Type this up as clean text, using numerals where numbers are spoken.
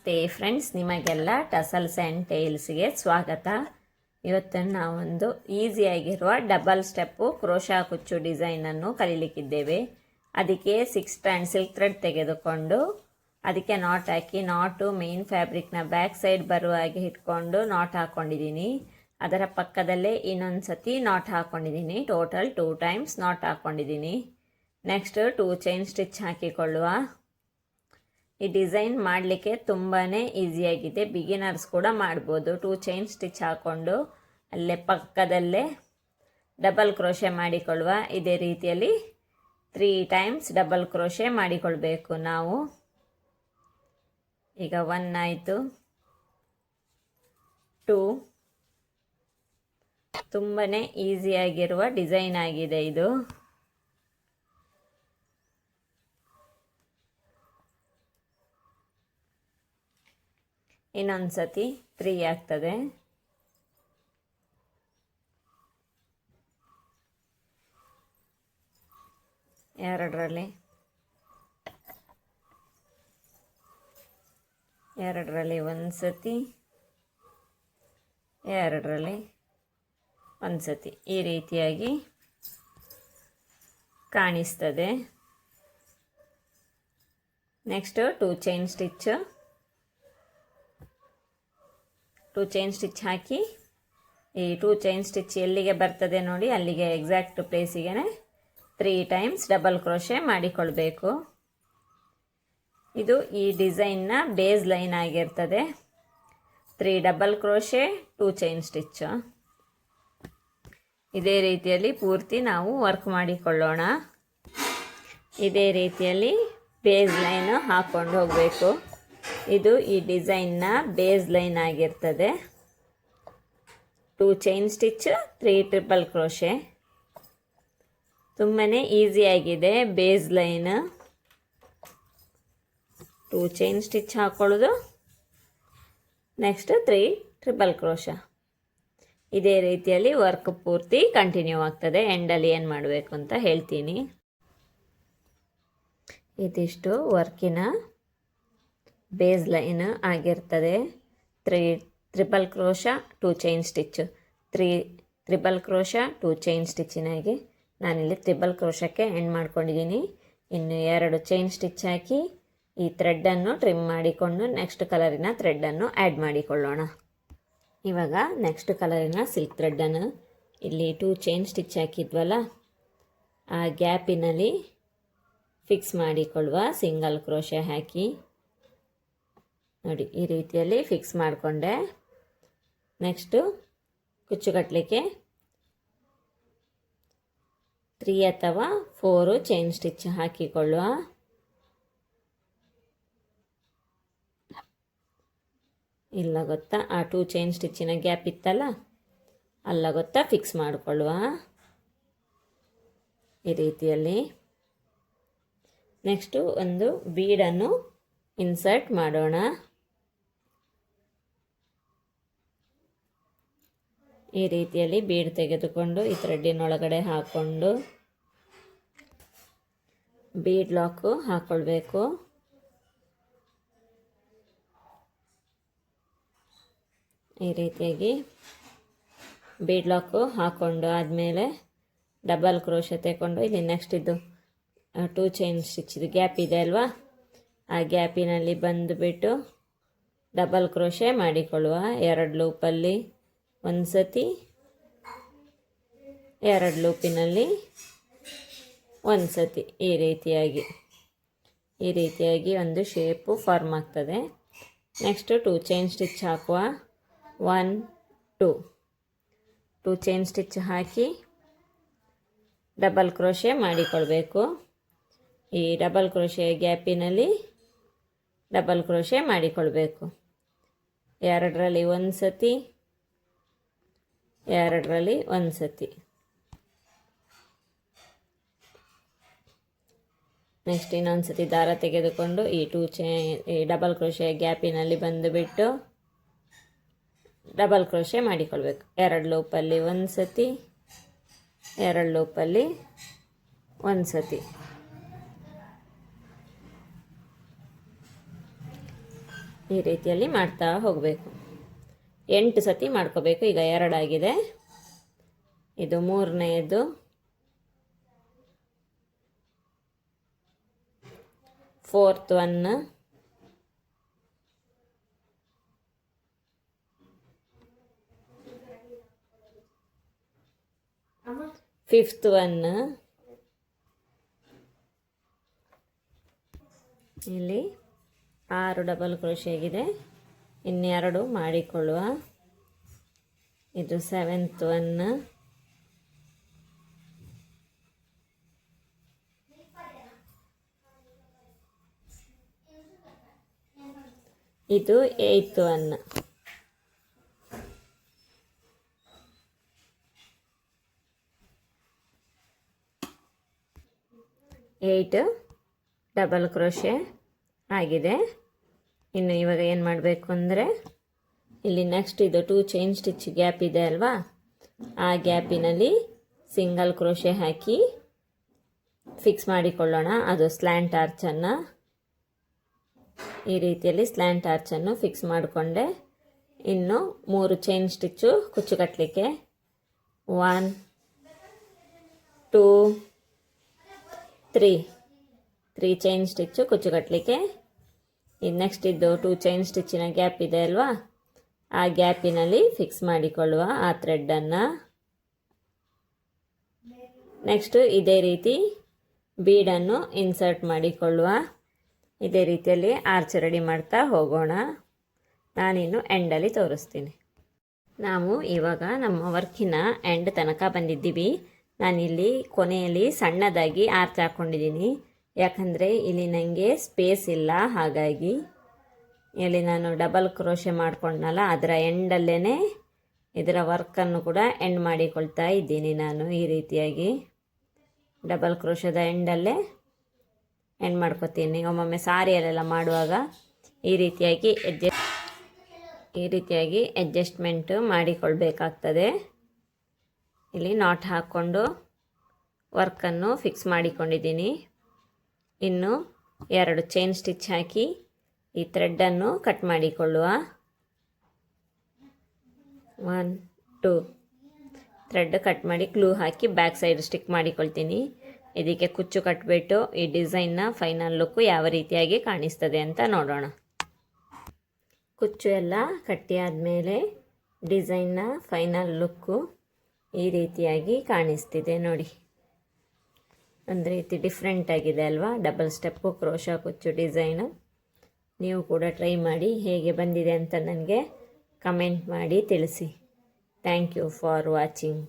ನಮಸ್ತೆ ಫ್ರೆಂಡ್ಸ್, ನಿಮಗೆಲ್ಲ tassels and ಟೇಲ್ಸ್ಗೆ ಸ್ವಾಗತ. ಇವತ್ತು ನಾವೊಂದು ಈಸಿಯಾಗಿರುವ ಡಬಲ್ ಸ್ಟೆಪ್ಪು ಕ್ರೋಶಾ ಕುಚ್ಚು ಡಿಸೈನನ್ನು ಕಲೀಲಿಕ್ಕಿದ್ದೇವೆ. ಅದಕ್ಕೆ 6 ಸ್ಟ್ಯಾಂಡ್ ಸಿಲ್ಕ್ ಥ್ರೆಡ್ ತೆಗೆದುಕೊಂಡು ಅದಕ್ಕೆ ನಾಟ್ ಹಾಕಿ, ನಾಟು ಮೇನ್ ಫ್ಯಾಬ್ರಿಕ್ನ ಬ್ಯಾಕ್ ಸೈಡ್ ಬರುವ ಹಾಗೆ ಇಟ್ಕೊಂಡು ನಾಟ್ ಹಾಕ್ಕೊಂಡಿದ್ದೀನಿ. ಅದರ ಪಕ್ಕದಲ್ಲೇ ಇನ್ನೊಂದು ಸತಿ ನಾಟ್ ಹಾಕ್ಕೊಂಡಿದ್ದೀನಿ. ಟೋಟಲ್ 2 ಟೈಮ್ಸ್ ನಾಟ್ ಹಾಕ್ಕೊಂಡಿದ್ದೀನಿ. ನೆಕ್ಸ್ಟ್ 2 ಚೈನ್ ಸ್ಟಿಚ್ ಹಾಕಿಕೊಳ್ಳುವ. ಈ ಡಿಸೈನ್ ಮಾಡಲಿಕ್ಕೆ ತುಂಬಾ ಈಸಿಯಾಗಿದೆ, ಬಿಗಿನರ್ಸ್ ಕೂಡ ಮಾಡ್ಬೋದು. 2 ಚೈನ್ ಸ್ಟಿಚ್ ಹಾಕ್ಕೊಂಡು ಅಲ್ಲೇ ಪಕ್ಕದಲ್ಲೇ ಡಬಲ್ ಕ್ರೋಶೆ ಮಾಡಿಕೊಳ್ಳುವ. ಇದೇ ರೀತಿಯಲ್ಲಿ 3 ಟೈಮ್ಸ್ ಡಬಲ್ ಕ್ರೋಶೆ ಮಾಡಿಕೊಳ್ಬೇಕು ನಾವು. ಈಗ 1 ಆಯಿತು, 2. ತುಂಬಾ ಈಸಿಯಾಗಿರುವ ಡಿಸೈನ್ ಆಗಿದೆ ಇದು. ಇನ್ನೊಂದು ಸತಿ 3 ಆಗ್ತದೆ. ಎರಡರಲ್ಲಿ ಒಂದು ಸತಿ, ಎರಡರಲ್ಲಿ ಒಂದು ಸತಿ, ಈ ರೀತಿಯಾಗಿ ಕಾಣಿಸ್ತದೆ. Next 2 chain stitch, 2 chain stitch ಹಾಕಿ, ಈ 2 ಚೈನ್ ಸ್ಟಿಚ್ ಎಲ್ಲಿಗೆ ಬರ್ತದೆ ನೋಡಿ ಅಲ್ಲಿಗೆ ಎಕ್ಸಾಕ್ಟ್ ಪ್ಲೇಸಿಗೆ 3 ಟೈಮ್ಸ್ ಡಬಲ್ ಕ್ರೋಶೆ ಮಾಡಿಕೊಳ್ಬೇಕು. ಇದು ಈ ಡಿಸೈನ್ನ ಬೇಸ್ ಲೈನ್ ಆಗಿರ್ತದೆ. 3 ಡಬಲ್ ಕ್ರೋಶೆ, 2 ಚೈನ್ ಸ್ಟಿಚ್. ಇದೇ ರೀತಿಯಲ್ಲಿ ಪೂರ್ತಿ ನಾವು ವರ್ಕ್ ಮಾಡಿಕೊಳ್ಳೋಣ. ಇದೇ ರೀತಿಯಲ್ಲಿ ಬೇಸ್ ಲೈನ್ ಹಾಕ್ಕೊಂಡು ಹೋಗಬೇಕು. ಇದು ಈ ಡಿಸೈನ್ನ ಬೇಸ್ ಲೈನ್ ಆಗಿರ್ತದೆ. 2 ಚೈನ್ ಸ್ಟಿಚ್, 3 ಟ್ರಿಪಲ್ ಕ್ರೋಶೆ. ತುಂಬಾ ಈಸಿಯಾಗಿದೆ ಬೇಸ್ ಲೈನ್. 2 ಚೈನ್ ಸ್ಟಿಚ್ ಹಾಕ್ಕೊಳ್ಳೋದು, ನೆಕ್ಸ್ಟ್ 3 ಟ್ರಿಪಲ್ ಕ್ರೋಶ. ಇದೇ ರೀತಿಯಲ್ಲಿ ವರ್ಕ್ ಪೂರ್ತಿ ಕಂಟಿನ್ಯೂ ಆಗ್ತದೆ. ಎಂಡಲ್ಲಿ ಏನು ಮಾಡಬೇಕು ಅಂತ ಹೇಳ್ತೀನಿ. ಇದಿಷ್ಟು ವರ್ಕಿನ ಬೇಸ್ ಲೈನ್ ಆಗಿರ್ತದೆ. 3 triple crochet, 2 chain stitch, 3 triple crochet, 2 chain ಸ್ಟಿಚ್ಚಿನಾಗಿ ನಾನಿಲ್ಲಿ ಟ್ರಿಪಲ್ ಕ್ರೋಶಕ್ಕೆ ಎಂಡ್ ಮಾಡ್ಕೊಂಡಿದ್ದೀನಿ. ಇನ್ನು 2 ಚೈನ್ ಸ್ಟಿಚ್ ಹಾಕಿ ಈ ಥ್ರೆಡ್ಡನ್ನು ಟ್ರಿಮ್ ಮಾಡಿಕೊಂಡು ನೆಕ್ಸ್ಟ್ ಕಲರಿನ ಥ್ರೆಡ್ಡನ್ನು ಆ್ಯಡ್ ಮಾಡಿಕೊಳ್ಳೋಣ. ಇವಾಗ ನೆಕ್ಸ್ಟ್ ಕಲರಿನ ಸಿಲ್ಕ್ ಥ್ರೆಡ್ಡನ್ನು ಇಲ್ಲಿ 2 ಚೈನ್ ಸ್ಟಿಚ್ ಹಾಕಿದ್ವಲ್ಲ ಆ ಗ್ಯಾಪಿನಲ್ಲಿ ಫಿಕ್ಸ್ ಮಾಡಿಕೊಳ್ಳುವ. ಸಿಂಗಲ್ ಕ್ರೋಶೆ ಹಾಕಿ ನೋಡಿ, ಈ ರೀತಿಯಲ್ಲಿ ಫಿಕ್ಸ್ ಮಾಡಿಕೊಂಡೆ. ನೆಕ್ಸ್ಟು ಕುಚ್ಚು ಕಟ್ಟಲಿಕ್ಕೆ 3 ಅಥವಾ 4 ಚೈನ್ ಸ್ಟಿಚ್ ಹಾಕಿಕೊಳ್ಳುವ. ಇಲ್ಲ ಗೊತ್ತಾ, ಆ 2 ಚೈನ್ ಸ್ಟಿಚ್ಚಿನ ಗ್ಯಾಪ್ ಇತ್ತಲ್ಲ, ಅಲ್ಲ ಗೊತ್ತಾ ಫಿಕ್ಸ್ ಮಾಡಿಕೊಳ್ಳುವ ಈ ರೀತಿಯಲ್ಲಿ. ನೆಕ್ಸ್ಟು ಒಂದು ಬೀಡನ್ನು ಇನ್ಸರ್ಟ್ ಮಾಡೋಣ. ಈ ರೀತಿಯಲ್ಲಿ ಬೀಡ್ ತೆಗೆದುಕೊಂಡು ಈ ಥ್ರೆಡ್ಡಿನೊಳಗಡೆ ಹಾಕ್ಕೊಂಡು ಬೀಡ್ ಲಾಕು ಹಾಕ್ಕೊಳ್ಬೇಕು. ಈ ರೀತಿಯಾಗಿ ಬೀಡ್ ಲಾಕು ಹಾಕ್ಕೊಂಡು ಆದಮೇಲೆ ಡಬಲ್ ಕ್ರೋಶೆ ತೆಕ್ಕೊಂಡು ಇಲ್ಲಿ ನೆಕ್ಸ್ಟ್ ಇದು 2 ಚೈನ್ ಸ್ಟಿಚ್ದು ಗ್ಯಾಪ್ ಇದೆ ಅಲ್ವಾ, ಆ ಗ್ಯಾಪಿನಲ್ಲಿ ಬಂದುಬಿಟ್ಟು ಡಬಲ್ ಕ್ರೋಶೆ ಮಾಡಿಕೊಳ್ಳುವ. 2 ಲೂಪಲ್ಲಿ ಒಂದು ಸತಿ, 2 ಲೂಪಿನಲ್ಲಿ ಒಂದು ಸತಿ, ಈ ರೀತಿಯಾಗಿ ಒಂದು ಶೇಪು ಫಾರ್ಮ್ ಆಗ್ತದೆ. ನೆಕ್ಸ್ಟ್ 2 ಚೈನ್ ಸ್ಟಿಚ್ ಹಾಕುವ. 1 2 ಚೈನ್ ಸ್ಟಿಚ್ ಹಾಕಿ ಡಬಲ್ ಕ್ರೋಶೆ ಮಾಡಿಕೊಳ್ಬೇಕು. ಈ ಡಬಲ್ ಕ್ರೋಶೆ ಗ್ಯಾಪಿನಲ್ಲಿ ಡಬಲ್ ಕ್ರೋಶೆ ಮಾಡಿಕೊಳ್ಬೇಕು. 2ರಲ್ಲಿ ಒಂದು ಸತಿ, 2ರಲ್ಲಿ ಒಂದು ಸತಿ. ನೆಕ್ಸ್ಟ್ ಇನ್ನೊಂದು ಸತಿ ದಾರ ತೆಗೆದುಕೊಂಡು ಈ ಡಬಲ್ ಕ್ರೋಶೆ ಗ್ಯಾಪಿನಲ್ಲಿ ಬಂದುಬಿಟ್ಟು ಡಬಲ್ ಕ್ರೋಶೆ ಮಾಡಿಕೊಳ್ಬೇಕು. 2 ಲೂಪಲ್ಲಿ ಒಂದು ಸತಿ, 2 ಲೂಪಲ್ಲಿ ಒಂದು ಸತಿ. ಈ ರೀತಿಯಲ್ಲಿ ಮಾಡ್ತಾ ಹೋಗಬೇಕು. 8 ಸತಿ ಮಾಡ್ಕೋಬೇಕು. ಈಗ 2 ಆಗಿದೆ, ಇದು 3ನೇದು, 4th ಒನ್, 5th ಒನ್, ಇಲ್ಲಿ 6 ಡಬಲ್ ಕ್ರೋಶೆ ಆಗಿದೆ, ಇನ್ನೆರಡು ಮಾಡಿಕೊಳ್ಳುವ. ಇದು 7th ಒನ್, ಇದು 8th one. Eight double crochet ಆಗಿದೆ. ಇನ್ನು ಇವಾಗ ಏನು ಮಾಡಬೇಕು ಅಂದರೆ, ಇಲ್ಲಿ ನೆಕ್ಸ್ಟ್ ಇದು 2 ಚೈನ್ ಸ್ಟಿಚ್ ಗ್ಯಾಪ್ ಇದೆ ಅಲ್ವಾ, ಆ ಗ್ಯಾಪಿನಲ್ಲಿ ಸಿಂಗಲ್ ಕ್ರೋಶೆ ಹಾಕಿ ಫಿಕ್ಸ್ ಮಾಡಿಕೊಳ್ಳೋಣ. ಅದು ಸ್ಲ್ಯಾಂಟ್ ಆರ್ಚನ್ನು ಈ ರೀತಿಯಲ್ಲಿ ಸ್ಲ್ಯಾಂಟ್ ಆರ್ಚನ್ನು ಫಿಕ್ಸ್ ಮಾಡಿಕೊಂಡೆ. ಇನ್ನು 3 ಚೈನ್ ಸ್ಟಿಚ್ಚು ಕುಚ್ಚು ಕಟ್ಟಲಿಕ್ಕೆ, 1 2 3 ಚೈನ್ ಸ್ಟಿಚ್ಚು ಕುಚ್ಚು ಕಟ್ಟಲಿಕ್ಕೆ. ಇದು ನೆಕ್ಸ್ಟ್ ಇದ್ದು 2 ಚೈನ್ ಸ್ಟಿಚ್ಚಿನ ಗ್ಯಾಪ್ ಇದೆ ಅಲ್ವಾ, ಆ ಗ್ಯಾಪಿನಲ್ಲಿ ಫಿಕ್ಸ್ ಮಾಡಿಕೊಳ್ಳುವ ಆ ಥ್ರೆಡ್ಡನ್ನು. ನೆಕ್ಸ್ಟು ಇದೇ ರೀತಿ ಬೀಡನ್ನು ಇನ್ಸರ್ಟ್ ಮಾಡಿಕೊಳ್ಳುವ. ಇದೇ ರೀತಿಯಲ್ಲಿ ಆರ್ಚ್ ರೆಡಿ ಮಾಡ್ತಾ ಹೋಗೋಣ. ನಾನಿನ್ನು ಎಂಡಲ್ಲಿ ತೋರಿಸ್ತೀನಿ. ನಾವು ಇವಾಗ ನಮ್ಮ ವರ್ಕಿನ ಎಂಡ್ ತನಕ ಬಂದಿದ್ದೀವಿ. ನಾನಿಲ್ಲಿ ಕೊನೆಯಲ್ಲಿ ಸಣ್ಣದಾಗಿ ಆರ್ಚ್ ಹಾಕ್ಕೊಂಡಿದ್ದೀನಿ, ಯಾಕಂದರೆ ಇಲ್ಲಿ ನನಗೆ ಸ್ಪೇಸ್ ಇಲ್ಲ. ಹಾಗಾಗಿ ಇಲ್ಲಿ ನಾನು ಡಬಲ್ ಕ್ರೋಶೆ ಮಾಡ್ಕೊಂಡನಲ್ಲ, ಅದರ ಎಂಡಲ್ಲೇ ಇದರ ವರ್ಕನ್ನು ಕೂಡ ಎಂಡ್ ಮಾಡಿಕೊಳ್ತಾ ಇದ್ದೀನಿ. ನಾನು ಈ ರೀತಿಯಾಗಿ ಡಬಲ್ ಕ್ರೋಶದ ಎಂಡಲ್ಲೇ ಎಂಡ್ ಮಾಡ್ಕೊತೀನಿ. ಒಮ್ಮೊಮ್ಮೆ ಸಾರಿಯಲ್ಲೆಲ್ಲ ಮಾಡುವಾಗ ಈ ರೀತಿಯಾಗಿ ಅಡ್ಜಸ್ಟ್ಮೆಂಟ್ ಮಾಡಿಕೊಳ್ಬೇಕಾಗ್ತದೆ. ಇಲ್ಲಿ ನಾಟ್ ಹಾಕ್ಕೊಂಡು ವರ್ಕನ್ನು ಫಿಕ್ಸ್ ಮಾಡಿಕೊಂಡಿದ್ದೀನಿ. ಇನ್ನು 2 ಚೈನ್ ಸ್ಟಿಚ್ ಹಾಕಿ ಈ ಥ್ರೆಡ್ಡನ್ನು ಕಟ್ ಮಾಡಿಕೊಳ್ಳುವ. 1 2 ಥ್ರೆಡ್ ಕಟ್ ಮಾಡಿ ಗ್ಲೂ ಹಾಕಿ ಬ್ಯಾಕ್ ಸೈಡ್ ಸ್ಟಿಕ್ ಮಾಡಿಕೊಳ್ತೀನಿ. ಇದಕ್ಕೆ ಕುಚ್ಚು ಕಟ್ಟಿಬಿಟ್ಟು ಈ ಡಿಸೈನ್ನ ಫೈನಲ್ ಲುಕ್ಕು ಯಾವ ರೀತಿಯಾಗಿ ಕಾಣಿಸ್ತದೆ ಅಂತ ನೋಡೋಣ. ಕುಚ್ಚು ಎಲ್ಲ ಕಟ್ಟಿ ಆದಮೇಲೆ ಡಿಸೈನ್ನ ಫೈನಲ್ ಲುಕ್ಕು ಈ ರೀತಿಯಾಗಿ ಕಾಣಿಸ್ತಿದೆ ನೋಡಿ. ಒಂದು ರೀತಿ ಡಿಫ್ರೆಂಟ್ ಆಗಿದೆ ಅಲ್ವಾ, ಡಬಲ್ ಸ್ಟೆಪ್ಪು ಕ್ರೋಶಾ ಕುಚ್ಚು ಡಿಸೈನು. ನೀವು ಕೂಡ ಟ್ರೈ ಮಾಡಿ, ಹೇಗೆ ಬಂದಿದೆ ಅಂತ ನನಗೆ ಕಮೆಂಟ್ ಮಾಡಿ ತಿಳಿಸಿ. Thank you for watching.